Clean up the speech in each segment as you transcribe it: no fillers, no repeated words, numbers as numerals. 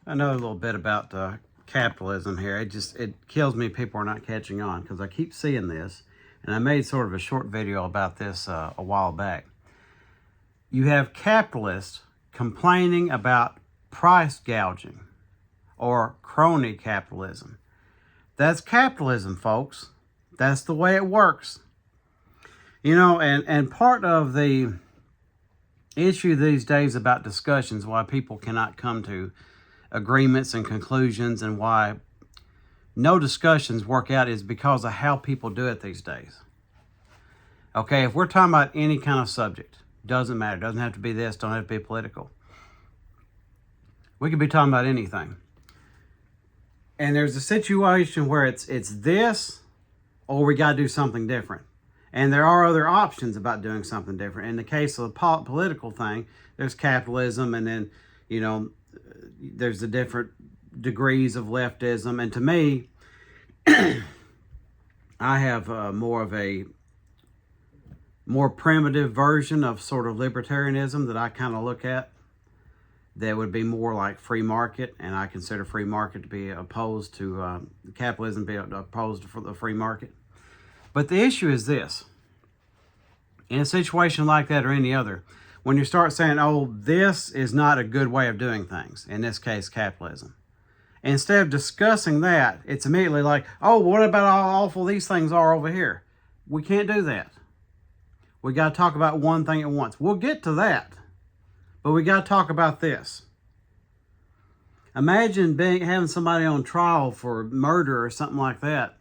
I know a little bit about capitalism here. It kills me people are not catching on because I keep seeing this, and I made sort of a short video about this a while back. You have capitalists complaining about price gouging or crony capitalism. That's capitalism, folks. That's the way it works. You know, and part of the issue these days about discussions, why people cannot come to agreements and conclusions and why no discussions work out, is because of how people do it these days. Okay, if we're talking about any kind of subject, doesn't matter, doesn't have to be this, don't have to be political. We could be talking about anything. And there's a situation where it's this, or we got to do something different. And there are other options about doing something different. In the case of the political thing, there's capitalism, and then, you know, there's the different degrees of leftism. And to me, I have more of a more primitive version of sort of libertarianism that I kind of look at, that would be more like free market, and I consider free market to be opposed to capitalism, be opposed to the free market. But the issue is this: in a situation like that or any other, when you start saying, oh, this is not a good way of doing things, in this case, capitalism, instead of discussing that, it's immediately like, oh, what about how awful these things are over here? We can't do that. We got to talk about one thing at once. We'll get to that, but we got to talk about this. Imagine having somebody on trial for murder or something like that,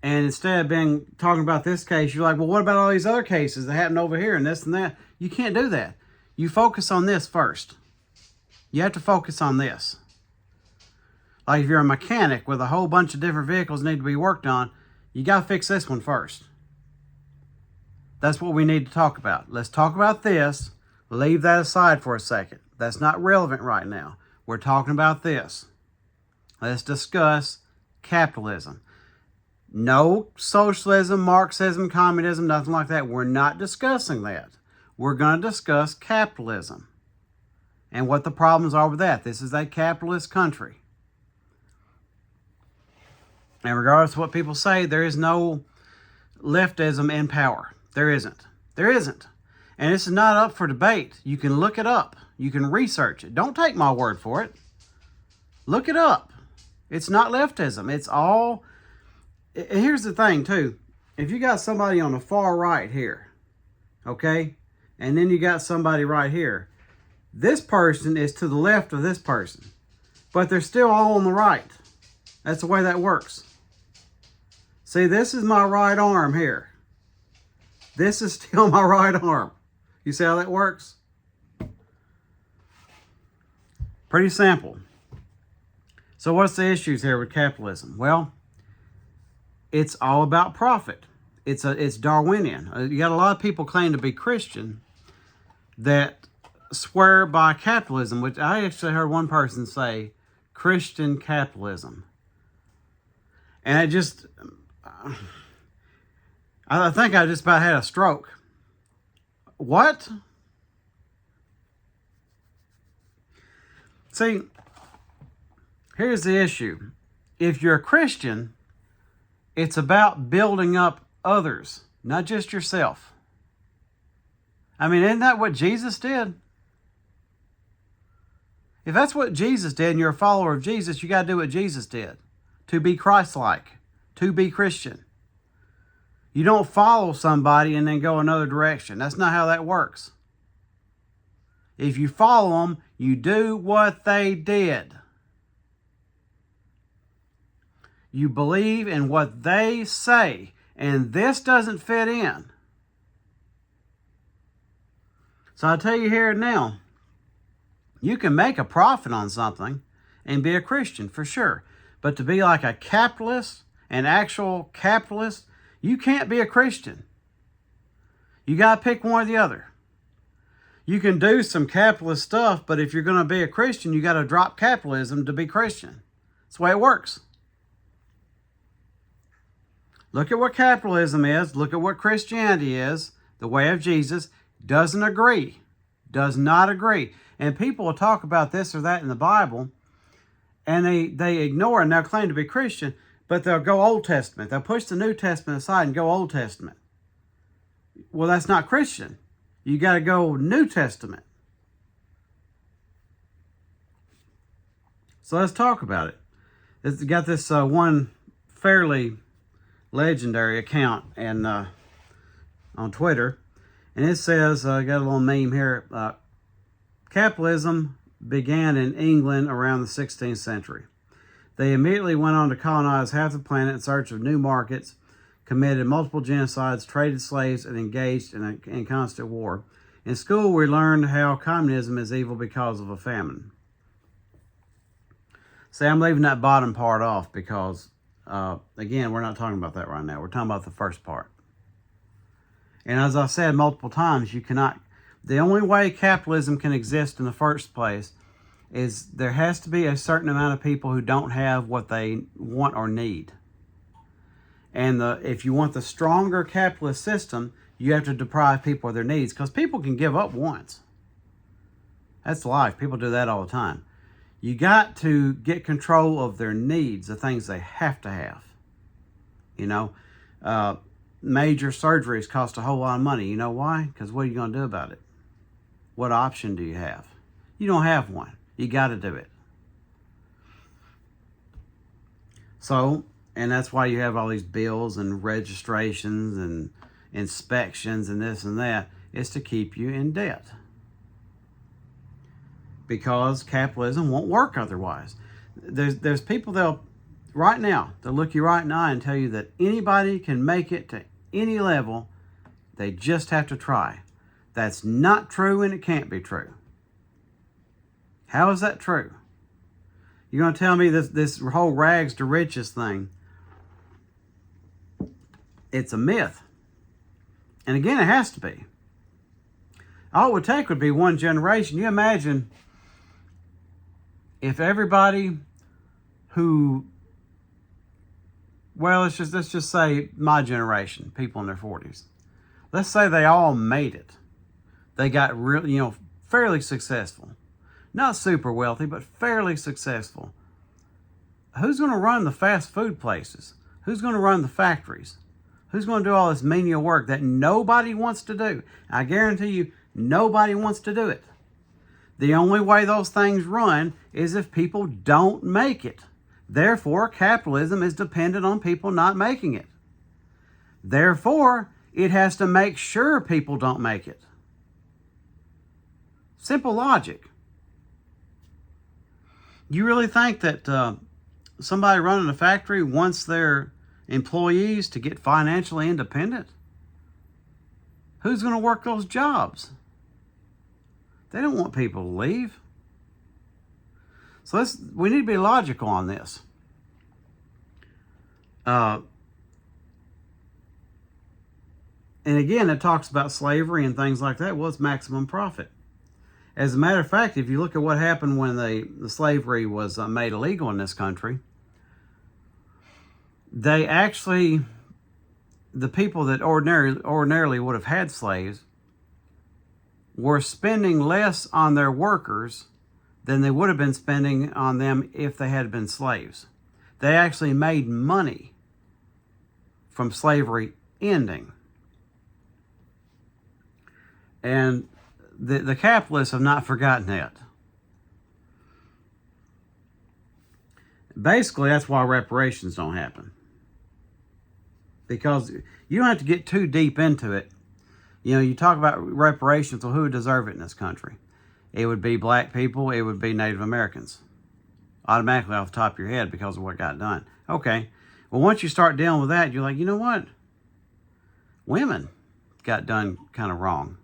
and instead of talking about this case, you're like, well, what about all these other cases that happened over here and this and that? You can't do that. You focus on this first. You have to focus on this. Like if you're a mechanic with a whole bunch of different vehicles need to be worked on, you got to fix this one first. That's what we need to talk about. Let's talk about this. Leave that aside for a second. That's not relevant right now. We're talking about this. Let's discuss capitalism. No socialism, Marxism, communism, nothing like that. We're not discussing that. We're going to discuss capitalism and what the problems are with that. This is a capitalist country. And regardless of what people say, there is no leftism in power. There isn't. There isn't. And this is not up for debate. You can look it up. You can research it. Don't take my word for it. Look it up. It's not leftism. It's all... Here's the thing, too. If you got somebody on the far right here, okay, and then you got somebody right here, this person is to the left of this person, but they're still all on the right. That's the way that works. See, this is my right arm here. This is still my right arm. You see how that works? Pretty simple. So what's the issues here with capitalism? Well, it's all about profit. It's Darwinian. You got a lot of people claim to be Christian that swear by capitalism, which I actually heard one person say, Christian capitalism. And it just... I think I just about had a stroke. What? See, here's the issue. If you're a Christian, it's about building up others, not just yourself. I mean, isn't that what Jesus did? If that's what Jesus did and you're a follower of Jesus, you got to do what Jesus did. To be Christ-like, to be Christian. You don't follow somebody and then go another direction. That's not how that works. If you follow them, you do what they did. You believe in what they say, and this doesn't fit in. So I tell you here and now, you can make a profit on something and be a Christian for sure. But to be like a capitalist, an actual capitalist, you can't be a Christian. You got to pick one or the other. You can do some capitalist stuff, but if you're going to be a Christian, you got to drop capitalism to be Christian. That's the way it works. Look at what capitalism is. Look at what Christianity is. The way of Jesus doesn't agree. Does not agree. And people will talk about this or that in the Bible, And they ignore and they'll claim to be Christian, but they'll go Old Testament. They'll push the New Testament aside and go Old Testament. Well, that's not Christian. You got to go New Testament. So let's talk about it. It's got this one fairly legendary account and on Twitter, and it says, got a little meme here, capitalism began in England around the 16th century. They immediately went on to colonize half the planet in search of new markets, committed multiple genocides, traded slaves, and engaged in constant war. In school, we learned how communism is evil because of a famine. See, I'm leaving that bottom part off because, again, we're not talking about that right now. We're talking about the first part. And as I said multiple times, the only way capitalism can exist in the first place is there has to be a certain amount of people who don't have what they want or need. And if you want the stronger capitalist system, you have to deprive people of their needs, because people can give up once. That's life. People do that all the time. You got to get control of their needs, the things they have to have. Major surgeries cost a whole lot of money. You know why? Because what are you going to do about it? What option do you have? You don't have one. You got to do it. So, and that's why you have all these bills and registrations and inspections and this and that, is to keep you in debt. Because capitalism won't work otherwise. There's people they'll look you right in the eye and tell you that anybody can make it to any level. They just have to try. That's not true, and it can't be true. How is that true? You're going to tell me this whole rags to riches thing, it's a myth. And again, it has to be. All it would take would be one generation. You imagine if everybody who, well, let's just say my generation, people in their 40s. Let's say they all made it. They got really, fairly successful. Not super wealthy, but fairly successful. Who's going to run the fast food places? Who's going to run the factories? Who's going to do all this menial work that nobody wants to do? I guarantee you, nobody wants to do it. The only way those things run is if people don't make it. Therefore, capitalism is dependent on people not making it. Therefore, it has to make sure people don't make it. Simple logic. You really think that somebody running a factory wants their employees to get financially independent? Who's going to work those jobs? They don't want people to leave. So we need to be logical on this. And again, it talks about slavery and things like that. Well, it's maximum profit. As a matter of fact, if you look at what happened when the slavery was made illegal in this country, the people that ordinarily would have had slaves were spending less on their workers than they would have been spending on them if they had been slaves. They actually made money from slavery ending. And the capitalists have not forgotten that. Basically, that's why reparations don't happen. Because you don't have to get too deep into it. You talk about reparations, well, who would deserve it in this country? It would be black people, it would be Native Americans. Automatically off the top of your head because of what got done. Okay, well, once you start dealing with that, you're like, you know what? Women got done kind of wrong.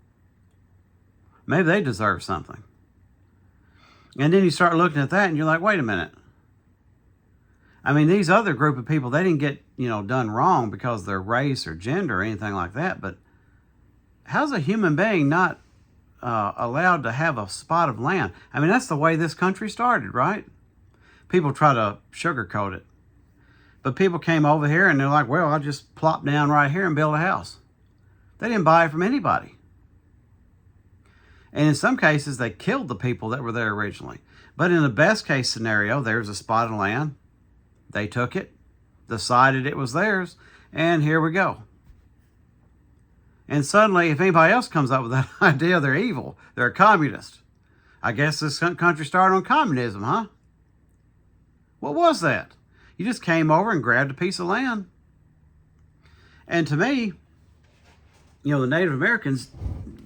Maybe they deserve something. And then you start looking at that and you're like, wait a minute. I mean, these other group of people, they didn't get, done wrong because of their race or gender or anything like that. But how's a human being not allowed to have a spot of land? I mean, that's the way this country started, right? People try to sugarcoat it. But people came over here and they're like, well, I'll just plop down right here and build a house. They didn't buy it from anybody. And in some cases, they killed the people that were there originally. But in the best case scenario, there's a spot of land. They took it, decided it was theirs, and here we go. And suddenly, if anybody else comes up with that idea, they're evil. They're a communist. I guess this country started on communism, huh? What was that? You just came over and grabbed a piece of land. And to me, the Native Americans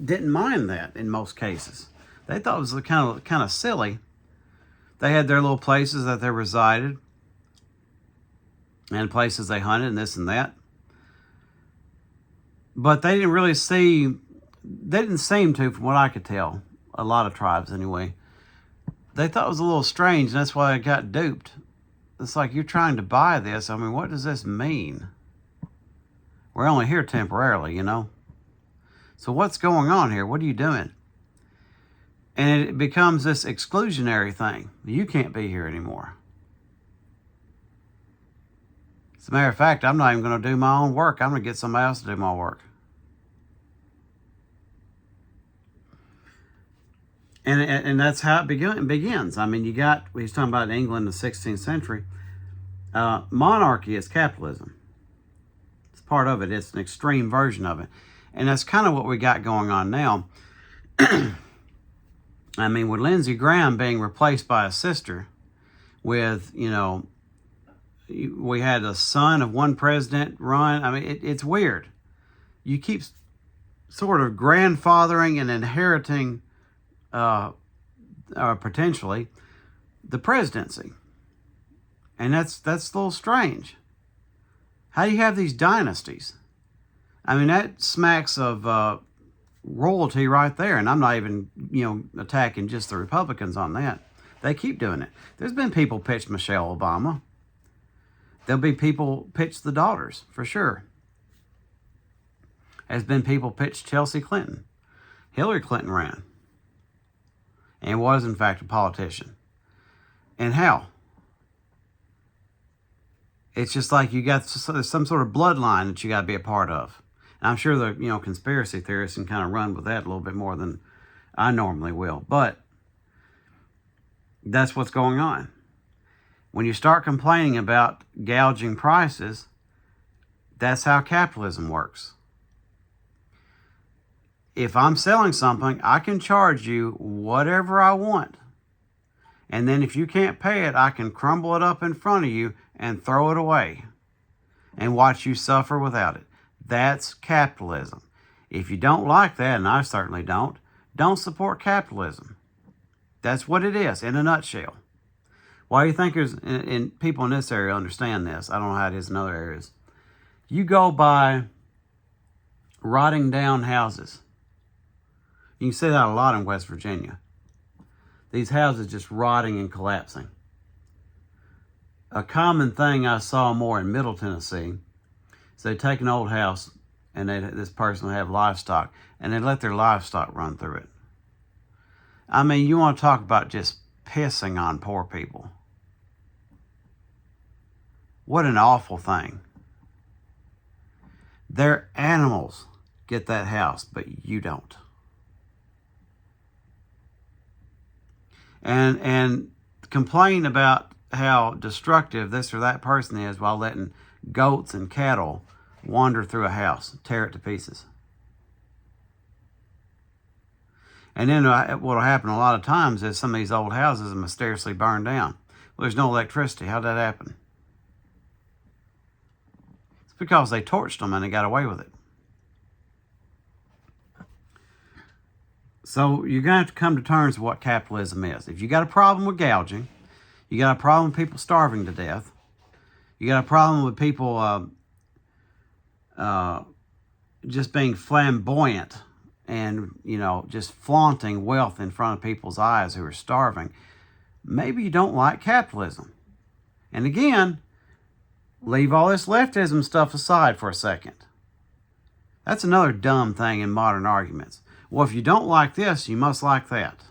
didn't mind that in most cases. They thought it was kind of silly. They had their little places that they resided and places they hunted and this and that. But they didn't seem to, from what I could tell, a lot of tribes anyway, they thought it was a little strange, and that's why they got duped. It's like, you're trying to buy this. I mean, what does this mean? We're only here temporarily, So what's going on here? What are you doing? And it becomes this exclusionary thing. You can't be here anymore. As a matter of fact, I'm not even going to do my own work. I'm going to get somebody else to do my work. And that's how it begins. I mean, we was talking about England in the 16th century. Monarchy is capitalism. It's part of it. It's an extreme version of it. And that's kind of what we got going on now. I mean, with Lindsey Graham being replaced by a sister, with, we had a son of one president run. I mean, it's weird. You keep sort of grandfathering and inheriting potentially the presidency. And that's a little strange. How do you have these dynasties? I mean, that smacks of royalty right there. And I'm not even, attacking just the Republicans on that. They keep doing it. There's been people pitch Michelle Obama. There'll be people pitch the daughters, for sure. There's been people pitch Chelsea Clinton. Hillary Clinton ran and was, in fact, a politician. And how? It's just like there's some sort of bloodline that you got to be a part of. And I'm sure the conspiracy theorists can kind of run with that a little bit more than I normally will. But that's what's going on. When you start complaining about gouging prices, that's how capitalism works. If I'm selling something, I can charge you whatever I want. And then if you can't pay it, I can crumble it up in front of you and throw it away and watch you suffer without it. That's capitalism. If you don't like that, and I certainly don't support capitalism. That's what it is in a nutshell. Why do you think and people in this area understand this? I don't know how it is in other areas. You go by rotting down houses. You can see that a lot in West Virginia. These houses just rotting and collapsing. A common thing I saw more in Middle Tennessee is they take an old house and this person would have livestock and they let their livestock run through it. I mean, you want to talk about just pissing on poor people. What an awful thing. Their animals get that house, but you don't. And complain about how destructive this or that person is while letting goats and cattle wander through a house, tear it to pieces. And then what will happen a lot of times is some of these old houses are mysteriously burned down. Well, there's no electricity. How'd that happen? It's because they torched them and they got away with it. So you're going to have to come to terms with what capitalism is. If you got a problem with gouging, you got a problem with people starving to death, you got a problem with people just being flamboyant and, just flaunting wealth in front of people's eyes who are starving, maybe you don't like capitalism. And again, leave all this leftism stuff aside for a second. That's another dumb thing in modern arguments. Well, if you don't like this, you must like that.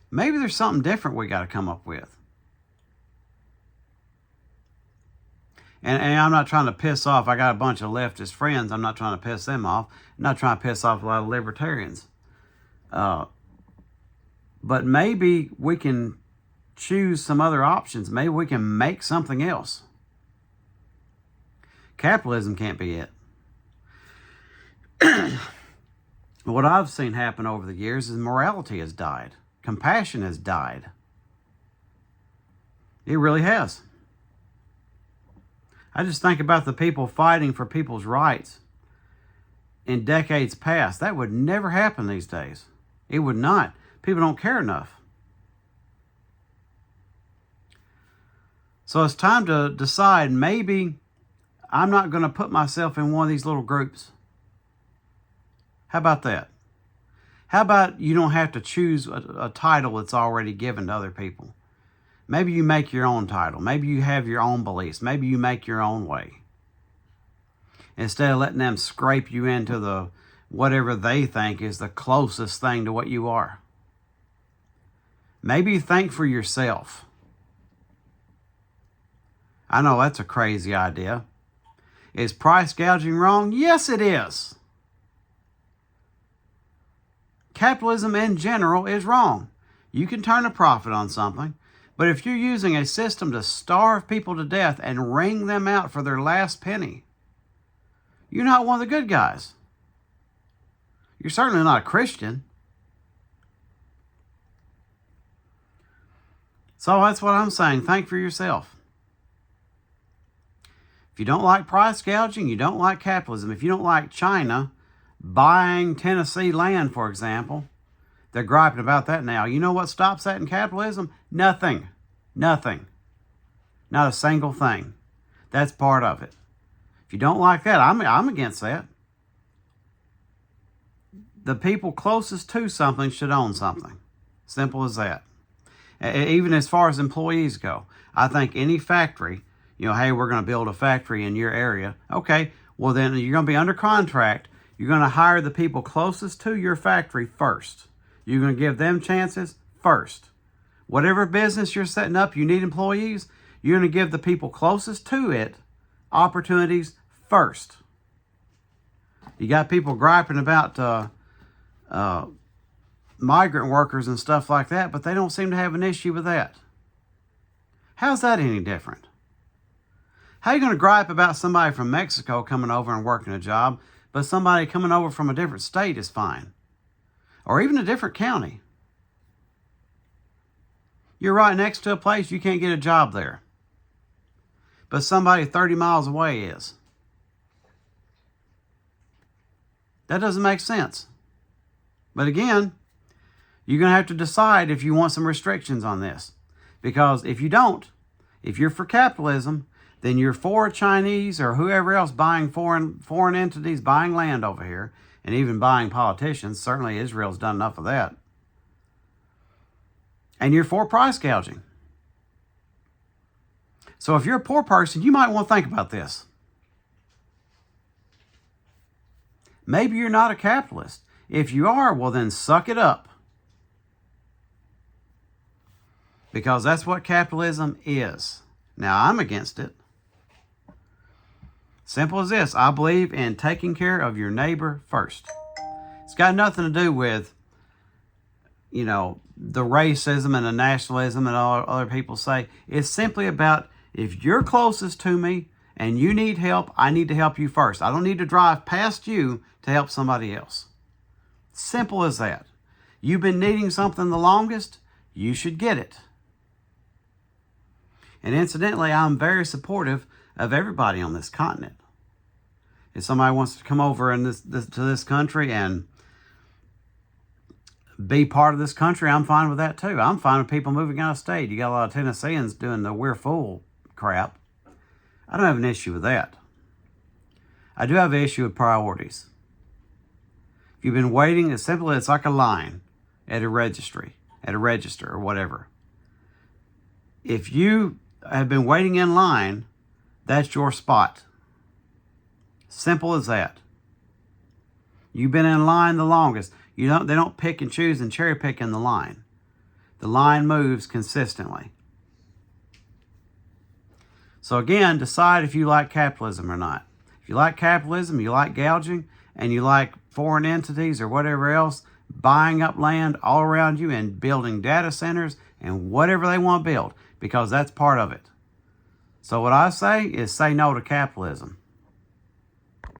Maybe there's something different we got to come up with. And I'm not trying to piss off. I got a bunch of leftist friends. I'm not trying to piss them off. I'm not trying to piss off a lot of libertarians. But But maybe we can choose some other options. Maybe we can make something else. Capitalism can't be it. What I've seen happen over the years is morality has died. Compassion has died. It really has. I just think about the people fighting for people's rights in decades past. That would never happen these days. It would not. People don't care enough. So it's time to decide, maybe I'm not going to put myself in one of these little groups. How about that? How about you don't have to choose a title that's already given to other people? Maybe you make your own title. Maybe you have your own beliefs. Maybe you make your own way. Instead of letting them scrape you into the whatever they think is the closest thing to what you are. Maybe you think for yourself. I know that's a crazy idea. Is price gouging wrong? Yes, it is. Capitalism in general is wrong. You can turn a profit on something, but if you're using a system to starve people to death and wring them out for their last penny, you're not one of the good guys. You're certainly not a Christian. So that's what I'm saying. Think for yourself. If you don't like price gouging, you don't like capitalism. If you don't like China buying Tennessee land, for example, they're griping about that now. You know what stops that in capitalism? Nothing. Nothing. Not a single thing. That's part of it. If you don't like that, I'm against that. The people closest to something should own something. Simple as that. Even as far as employees go, I think any factory, hey, we're going to build a factory in your area. Okay, well then you're going to be under contract. You're going to hire the people closest to your factory first. You're going to give them chances first. Whatever business you're setting up, you need employees, you're going to give the people closest to it opportunities first. You got people griping about migrant workers and stuff like that, but they don't seem to have an issue with that. How's that any different? How are you going to gripe about somebody from Mexico coming over and working a job, but somebody coming over from a different state is fine? Or even a different county. You're right next to a place, you can't get a job there. But somebody 30 miles away is. That doesn't make sense. But again, you're going to have to decide if you want some restrictions on this. Because if you don't, if you're for capitalism, then you're for Chinese or whoever else buying foreign entities, buying land over here, and even buying politicians. Certainly Israel's done enough of that. And you're for price gouging. So if you're a poor person, you might want to think about this. Maybe you're not a capitalist. If you are, well then suck it up. Because that's what capitalism is. Now, I'm against it. Simple as this. I believe in taking care of your neighbor first. It's got nothing to do with, the racism and the nationalism and all other people say. It's simply about, if you're closest to me and you need help, I need to help you first. I don't need to drive past you to help somebody else. Simple as that. You've been needing something the longest, you should get it. And incidentally, I'm very supportive of everybody on this continent. If somebody wants to come over to this country and be part of this country, I'm fine with that too. I'm fine with people moving out of state. You got a lot of Tennesseans doing the we're full crap. I don't have an issue with that. I do have an issue with priorities. If you've been waiting, it's like a line at a register or whatever. If you have been waiting in line, that's your spot. Simple as that. You've been in line the longest. They don't pick and choose and cherry pick in the line. The line moves consistently. So again, decide if you like capitalism or not. If you like capitalism, you like gouging, and you like foreign entities or whatever else buying up land all around you and building data centers and whatever they want to build, because that's part of it. So what I say is say no to capitalism.